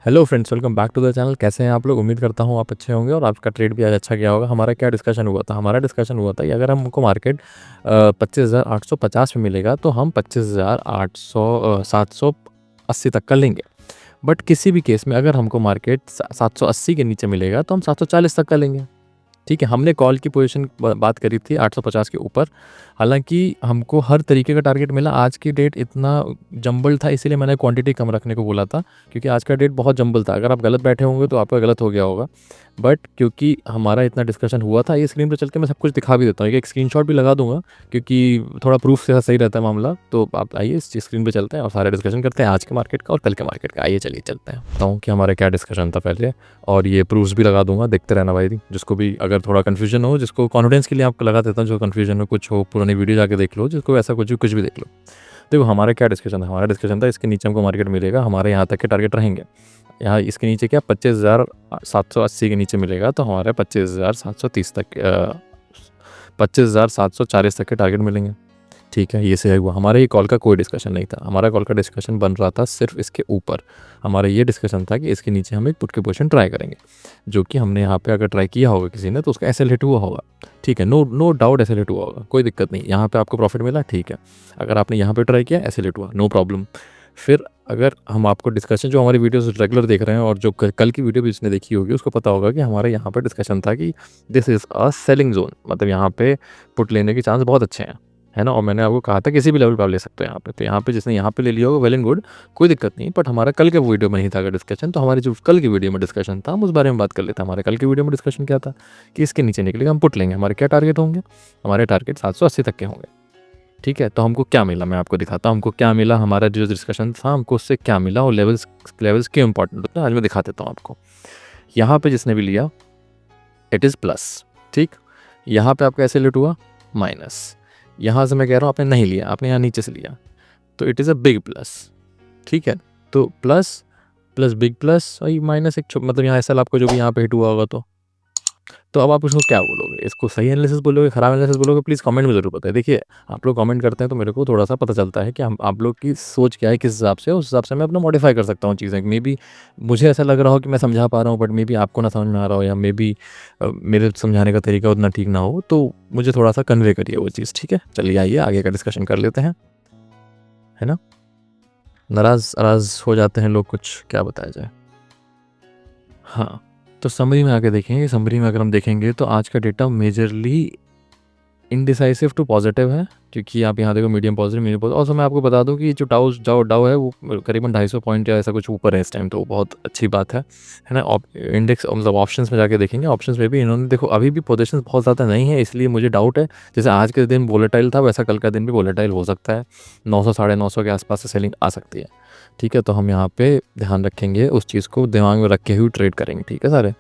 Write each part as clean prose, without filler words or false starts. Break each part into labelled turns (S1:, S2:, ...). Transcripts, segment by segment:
S1: Hello friends, welcome back to the channel. कैसे हैं आप लोग? उम्मीद करता हूँ आप अच्छे होंगे और आपका ट्रेड भी आज अच्छा गया होगा। हमारा क्या डिस्कशन हुआ था? हमारा डिस्कशन हुआ था कि अगर हमको मार्केट 25,850 में मिलेगा तो हम 780 तक का लेंगे। बट किसी भी केस में अगर हमको मार्केट 780 के नीचे मिलेगा तो हम 740 तक का लेंगे। ठीक है, हमने कॉल की पोजीशन बात करी थी 850 के ऊपर। हालांकि हमको हर तरीके का टारगेट मिला। आज की डेट इतना जंबल था, इसीलिए मैंने क्वांटिटी कम रखने को बोला था, क्योंकि आज का डेट बहुत जंबल था। अगर आप गलत बैठे होंगे तो आपका गलत हो गया होगा। बट क्योंकि हमारा इतना डिस्कशन हुआ था, ये स्क्रीन पर चल के मैं सब कुछ दिखा भी देता हूँ। एक स्क्रीनशॉट भी लगा दूंगा, क्योंकि थोड़ा प्रूफ से सही रहता है मामला। तो आप आइए इस स्क्रीन पे चलते हैं और सारे डिस्कशन करते हैं आज के मार्केट का और कल के मार्केट का। आइए चलिए चलते हैं, बताऊँ कि हमारा क्या डिस्कशन था पहले, और ये प्रूफ्स भी लगा दूंगा। देखते रहना भाई, जिसको भी अगर थोड़ा कन्फ्यूजन हो, जिसको कॉन्फिडेंस के लिए आपको लगा देता हूँ, जो कन्फ्यूजन में कुछ हो पुरानी वीडियो जाके देख लो, जिसको ऐसा कुछ भी देख लो। देखो हमारा क्या डिस्कशन था? हमारा डिस्कशन था इसके नीचे हमको मार्केट मिलेगा, हमारे यहाँ तक के टारगेट रहेंगे। यहाँ इसके नीचे क्या 25,780 के नीचे मिलेगा तो हमारे 25,730 तक 25,740 तक के टारगेट मिलेंगे। ठीक है, ये सही हुआ। हमारे ये कॉल का कोई डिस्कशन नहीं था। हमारा कॉल का डिस्कशन बन रहा था सिर्फ इसके ऊपर। हमारा ये डिस्कशन था कि इसके नीचे हम एक पुट की पोजीशन ट्राई करेंगे, जो कि हमने यहाँ पे अगर ट्राई किया होगा किसी ने तो उसका एसएल हिट हुआ होगा। ठीक है, नो डाउट एसएल हिट हुआ होगा, कोई दिक्कत नहीं। यहाँ पे आपको प्रॉफिट मिला, ठीक है। अगर आपने यहाँ पे ट्राई किया, एसएल हिट हुआ, नो प्रॉब्लम। फिर अगर हम आपको डिस्कशन, जो हमारी वीडियोस रेगुलर देख रहे हैं और जो कल की वीडियो भी जिसने देखी होगी उसको पता होगा कि हमारे यहाँ पे डिस्कशन था कि this is a selling zone, मतलब यहाँ पे पुट लेने के चांस बहुत अच्छे हैं, है ना। और मैंने आपको कहा था किसी भी लेवल पे आप ले सकते हो यहाँ पे। तो यहाँ पे जिसने यहाँ पे ले लिया होगा, वेल एंड गुड, कोई दिक्कत नहीं। बट हमारा कल के वीडियो में नहीं था अगर डिस्कशन, तो हमारी जो कल की वीडियो में डिस्कशन था हम उस बारे में बात कर लेते हैं। हमारे कल की वीडियो में डिस्कशन क्या था कि इसके नीचे निकलेगा हम पुट लेंगे। हमारे क्या टारगेट होंगे? हमारे टारगेट 780 तक के होंगे। ठीक है, तो हमको क्या मिला मैं आपको दिखाता हूँ। हमको क्या मिला, हमारा जो डिस्कशन था हमको उससे क्या मिला, और लेवल्स क्यों इंपॉर्टेंट होते हैं आज मैं दिखा देता हूँ आपको। यहाँ पे जिसने भी लिया इट इज़ प्लस, ठीक। यहाँ पे आपका ऐसे लेट हुआ माइनस। यहाँ से मैं कह रहा हूँ आपने नहीं लिया, आपने यहाँ नीचे से लिया, तो it is a big plus. ठीक है, तो प्लस प्लस बिग प्लस और माइनस एक मतलब यहाँ ऐसा आपको जो भी यहाँ पे हिट हुआ होगा। तो अब आप उसको क्या बोलोगे? इसको सही एनालिसिस बोलोगे, खराब एनालिसिस बोलोगे? प्लीज़ कमेंट में ज़रूर बताएं। देखिए, आप लोग कमेंट करते हैं तो मेरे को थोड़ा-सा पता चलता है कि हम आप लोग की सोच क्या है, किस हिसाब से, उस हिसाब से मैं अपना मॉडिफ़ाई कर सकता हूँ चीज़ें। मे बी मुझे ऐसा लग रहा हो कि मैं समझा पा रहा हूँ, बट मे बी आपको ना समझ में आ रहा हो, या मे बी मेरे समझाने का तरीका उतना ठीक ना हो, तो मुझे थोड़ा-सा कन्वे करिए वो चीज़, ठीक है? चलिए आइए आगे का डिस्कशन कर लेते हैं, है ना? नाराज़ हो जाते हैं लोग, कुछ क्या बताया जाए? हाँ, तो समरी में आके देखेंगे। समरी में अगर हम देखेंगे तो आज का data majorly indecisive to positive है, क्योंकि आप यहाँ देखो मीडियम पॉजिटिव, मीडियम पॉजिटिव। और मैं आपको बता दूँ कि जो डाउ है वो करीबन 250 पॉइंट या ऐसा कुछ ऊपर है इस टाइम, तो बहुत अच्छी बात है ना। इंडेक्स मतलब ऑप्शंस में जाके देखेंगे, ऑप्शंस में भी इन्होंने देखो अभी भी पोजीशंस बहुत ज़्यादा नहीं है, इसलिए मुझे डाउट है। जैसे आज के दिन वोलेटाइल था, वैसा कल का दिन भी वोलेटाइल हो सकता है। 900 साढ़े 900 के आसपास से सेलिंग आ सकती है। ठीक है, तो हम यहाँ पे ध्यान रखेंगे, उस चीज़ को दिमाग में रखे हुए ट्रेड करेंगे, ठीक है सारे।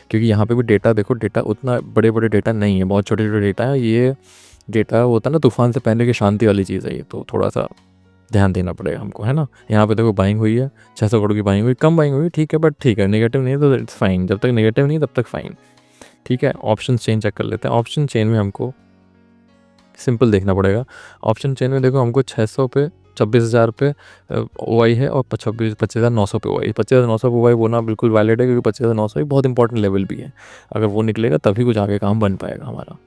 S1: क्योंकि यहाँ पे भी डेटा देखो, डेटा उतना बड़े बड़े डेटा नहीं है, बहुत छोटे छोटे डेटा है। ये डेटा होता है ना, तूफान से पहले की शांति वाली चीज़ है ये, तो थोड़ा सा ध्यान देना पड़ेगा हमको, है ना। यहाँ पे देखो बाइंग हुई है, 600 करोड़ की बाइंग हुई, कम बाइंग हुई, ठीक है, बट ठीक है, नेगेटिव नहीं है तो इट्स फाइन। जब तक नेगेटिव नहीं तब तक फाइन, ठीक है। ऑप्शन चेन चेक कर लेते हैं। ऑप्शन चेन में हमको सिंपल देखना पड़ेगा। ऑप्शन चेन में देखो हमको 600 पे 26,000 पे ओआई है, और 25,900 पे ओआई। 25,900 पे ओआई बोलना बिल्कुल वैलिड है, क्योंकि 25,900 एक बहुत इंपॉर्टेंट लेवल भी है। अगर वो निकलेगा तभी कुछ आगे काम बन पाएगा हमारा,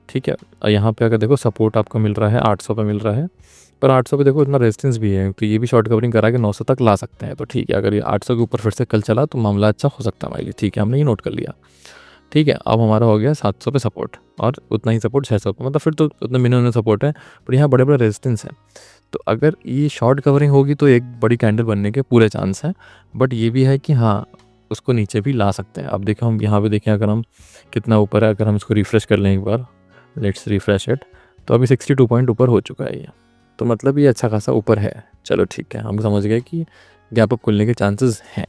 S1: ठीक है। और यहाँ पे अगर देखो सपोर्ट आपको मिल रहा है 800 पे मिल रहा है, पर 800 पे देखो इतना रेजिस्टेंस भी है, तो ये भी शॉर्ट कवरिंग करा के 900 तक ला सकते हैं। तो ठीक है, अगर ये 800 के ऊपर फिर से कल चला तो मामला अच्छा हो सकता है हमारे लिए, ठीक है, हमने ये नोट कर लिया। ठीक है, अब हमारा हो गया 700 पे सपोर्ट, और उतना ही सपोर्ट 600 पे, मतलब फिर तो उतना मिनिमम सपोर्ट है, पर यहाँ बड़े बड़े रेजिस्टेंस है। तो अगर ये शॉर्ट कवरिंग होगी तो एक बड़ी कैंडल बनने के पूरे चांस हैं। बट ये भी है कि हाँ, उसको नीचे भी ला सकते हैं। अब देखो हम यहाँ पे देखें, अगर हम कितना ऊपर है, अगर हम इसको रिफ्रेश कर लें एक बार, लेट्स रिफ्रेश इट, तो अभी 62 पॉइंट ऊपर हो चुका है ये, तो मतलब ये अच्छा खासा ऊपर है। चलो ठीक है, हम समझ गए कि गैप अप खुलने के चांसेस हैं।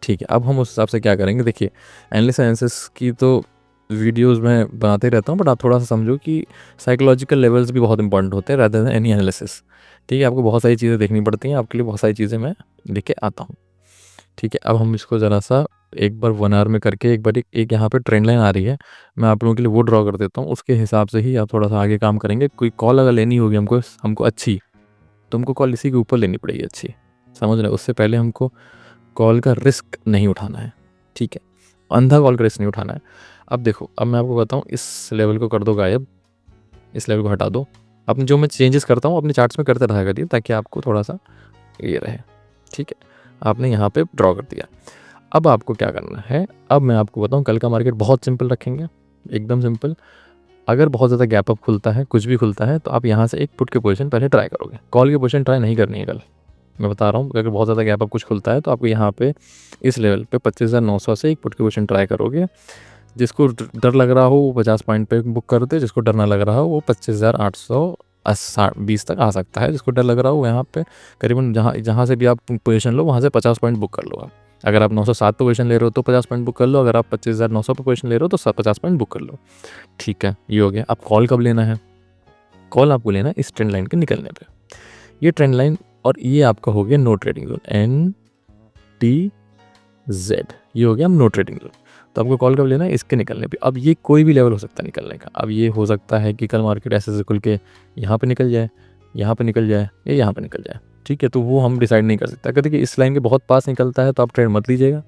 S1: ठीक है, अब हम उस हिसाब से क्या करेंगे। देखिए, एनालिसिस की तो वीडियोस में बनाते रहता हूँ, बट आप थोड़ा सा समझो कि साइकोलॉजिकल लेवल्स भी बहुत इंपॉर्टेंट होते हैं रादर देन एनी एनालिसिस। ठीक है, आपको बहुत सारी चीज़ें देखनी पड़ती हैं, आपके लिए बहुत सारी चीज़ें मैं लेके आता हूँ। ठीक है, अब हम इसको ज़रा सा एक बार 1 आवर में करके, एक बार एक यहाँ पे ट्रेंड लाइन आ रही है, मैं आप लोगों के लिए वो ड्रॉ कर देता हूँ। उसके हिसाब से ही आप थोड़ा सा आगे काम करेंगे। कोई कॉल अगर लेनी होगी हमको अच्छी, तो हमको कॉल इसी के ऊपर लेनी पड़ेगी अच्छी, समझ रहे हो। उससे पहले हमको कॉल का रिस्क नहीं उठाना है, ठीक है, अंधा कॉल का रिस्क नहीं उठाना है। अब देखो, अब मैं आपको बताऊँ, इस लेवल को कर दो गायब, इस लेवल को हटा दो। अपने जो मैं चेंजेस करता हूँ अपने चार्ट्स में करते रहा करिए, ताकि आपको थोड़ा सा ये रहे, ठीक है। आपने यहाँ पे ड्रॉ कर दिया। अब आपको क्या करना है, अब मैं आपको बताऊँ, कल का मार्केट बहुत सिंपल रखेंगे, एकदम सिंपल। अगर बहुत ज़्यादा गैप अप खुलता है, कुछ भी खुलता है, तो आप यहाँ से एक पुट की पोजीशन पहले ट्राई करोगे। कॉल की पोजीशन ट्राई नहीं करनी है कल, मैं बता रहा हूँ। अगर बहुत ज़्यादा गैप अप कुछ खुलता है तो आपको यहाँ पे इस लेवल पे 25,900 से एक पुट की पोजीशन ट्राई करोगे। जिसको डर लग रहा हो वो 50 पॉइंट पे बुक कर दे, जिसको डर ना लग रहा हो वो 25,820 तक आ सकता है। जिसको डर लग रहा हो यहाँ पे करीबन जहाँ से भी आप पोजीशन लो वहाँ से 50 पॉइंट बुक कर लो आप। अगर आप 907 पे पोजीशन ले रहे हो तो 50 पॉइंट बुक कर लो, अगर आप 25,900 पे पोजीशन ले रहे हो तो 50 पॉइंट बुक कर लो, ठीक है। ये हो गया। अब कॉल कब लेना है, कॉल आपको लेना है इस ट्रेंड लाइन के निकलने पे। ये ट्रेंड लाइन और ये आपका हो गया नो ट्रेडिंग जोन, NTZ, ये हो गया नो ट्रेडिंग जोन। तो आपको कॉल कब लेना है, इसके निकलने पे। अब ये कोई भी लेवल हो सकता है निकलने का। अब ये हो सकता है कि कल मार्केट ऐसे खुल के यहाँ पे निकल जाए, यहाँ पे निकल जाए, या यहाँ पे निकल जाए, ठीक है। तो वो हम डिसाइड नहीं कर सकते। अगर देखिए इस लाइन के बहुत पास निकलता है तो आप ट्रेड मत लीजिएगा।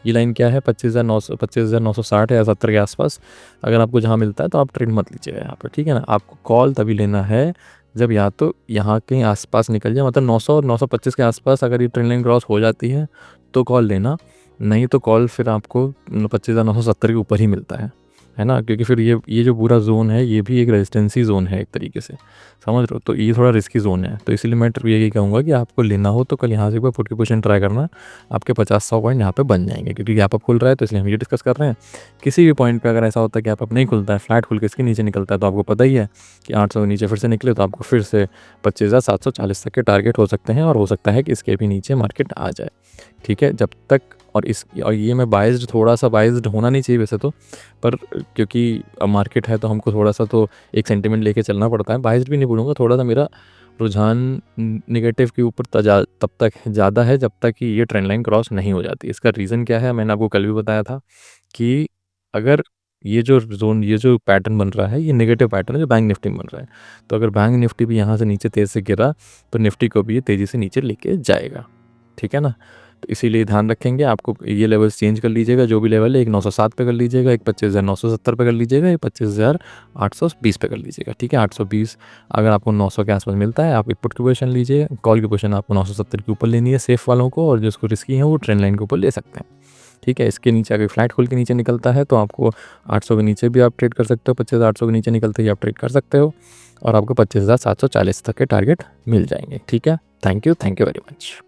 S1: ये लाइन क्या है, 25,960 या 70 के आसपास। अगर आपको जहाँ मिलता है तो आप ट्रेड मत लीजिएगा यहाँ पर, ठीक है ना। आपको कॉल तभी लेना है जब या तो यहाँ के आसपास निकल जाए, मतलब 900 और 925 के आसपास अगर ये ट्रेंड लाइन क्रॉस हो जाती है तो कॉल लेना, नहीं तो कॉल फिर आपको 25,970 के ऊपर ही मिलता है ना। क्योंकि फिर ये जो पूरा जोन है ये भी एक रेजिस्टेंसी जोन है एक तरीके से, समझ रहे हो। तो ये थोड़ा रिस्की जोन है, तो इसीलिए मैं यही कहूँगा कि आपको लेना हो तो कल यहाँ से एक बार पुट की पोजीशन ट्राई करना। आपके 50-100 पॉइंट यहाँ पे बन जाएंगे, क्योंकि गैप अप खुल रहा है तो इसलिए हम ये डिस्कस कर रहे हैं। किसी भी पॉइंट पे अगर ऐसा होता है गैप अप नहीं खुलता है, फ्लैट खुल के इसके नीचे निकलता है, तो आपको पता ही है कि 800 के नीचे फिर से निकले तो आपको फिर से 25,740 तक के टारगेट हो सकते हैं, और हो सकता है कि इसके भी नीचे मार्केट आ जाए, ठीक है। जब तक और ये मैं थोड़ा सा बाइज्ड होना नहीं चाहिए वैसे तो, पर क्योंकि अब मार्केट है तो हमको थोड़ा सा तो एक सेंटिमेंट लेके चलना पड़ता है। बाइज्ड भी नहीं बोलूँगा, थोड़ा सा मेरा रुझान नेगेटिव के ऊपर तब तक ज़्यादा है जब तक कि ये ट्रेंड लाइन क्रॉस नहीं हो जाती। इसका रीज़न क्या है, मैंने आपको कल भी बताया था कि अगर ये जो पैटर्न बन रहा है ये नेगेटिव पैटर्न है जो बैंक निफ्टी में बन रहा है। तो अगर बैंक निफ्टी भी यहाँ से नीचे तेज़ से गिरा तो निफ्टी को भी ये तेज़ी से नीचे लेके जाएगा, ठीक है ना। तो इसीलिए ध्यान रखेंगे, आपको ये लेवल्स चेंज कर लीजिएगा। जो भी लेवल है, एक 907 पे कर लीजिएगा, एक 25,970 पे कर लीजिएगा, एक 25,820 पे कर लीजिएगा, ठीक है। 820 अगर आपको 900 के आसपास मिलता है आप एक पुट की पोजीशन लीजिए। कॉल की पोजीशन आपको 970 के ऊपर लेनी है सेफ वालों को, और जिसको रिस्की है वो ट्रेंड लाइन के ऊपर ले सकते हैं, ठीक है। इसके नीचे अगर फ्लैट खुल के नीचे निकलता है तो आपको 800 के नीचे भी आप ट्रेड कर सकते हो, 25,800 के नीचे निकलते ही आप ट्रेड कर सकते हो, और आपको 25,740 तक के टारगेट मिल जाएंगे, ठीक है। Thank you very much.